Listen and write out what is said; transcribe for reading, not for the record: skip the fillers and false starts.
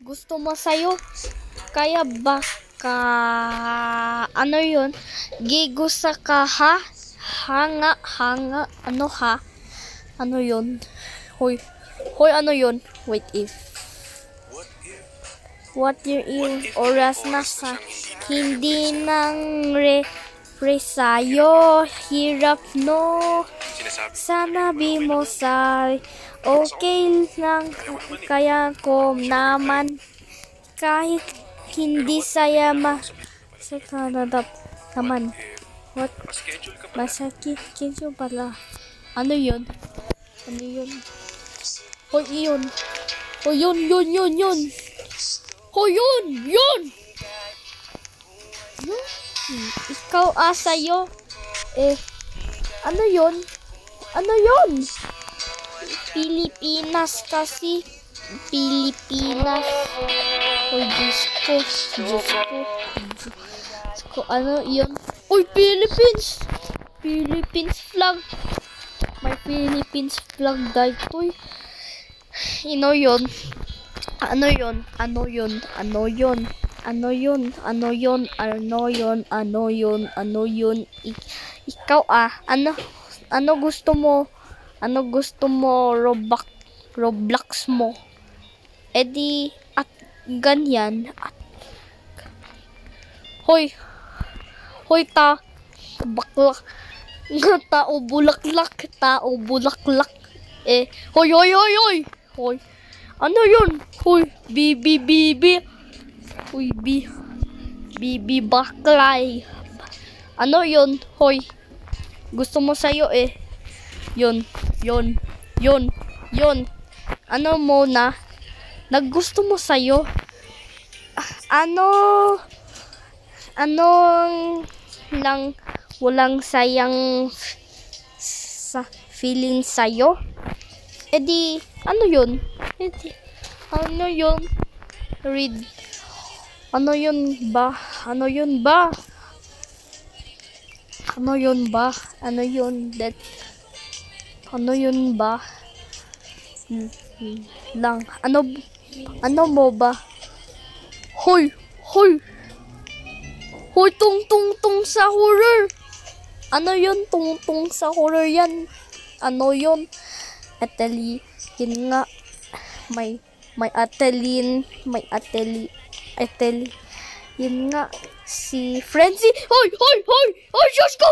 gusto mo sa'yo. Kaya baka, ano yun? Gigusa ka ha? Hanga, ano ha? Ano yun? Hoy, ano yun? Wait, What if oras na sa hindi nang sa'yo, hirap no? Sanabi mo sa okay lang, kaya ko naman kahit hindi saya sa kanadap naman. What? Masakit kinyo pala. Ano yun? Hoy, yun. Hoy, yun. Hoy, yun! Ikaw sa'yo. Ano yun? Pilipinas kasi. Pilipinas. Hoy, Diyos ko. Ano yun? Uy, Philippines! Philippines flag. May Philippines flag dito. Ano yun? Ikaw ano gusto mo? Roblox mo? Edi at ganyan at Hoy baklak. Tao bulaklak. Hoy. Ano yun? Hoy, bibi. Hoy, bibi baklay. Ano yun? Hoy, gusto mo sa'yo Yun. Ano mo na? Naggusto mo sa'yo? Lang walang sayang sa feeling sa'yo? Edi, ano yun? Read. Ano yun ba? Lang. Ano mo ba? Hoy, tung sa horror. Ano yun? Tung sa horror yan. Ano yun? Ateli, yun nga. May Atelin. Yun nga. Si Frenzy. Hoy, Diyos ko!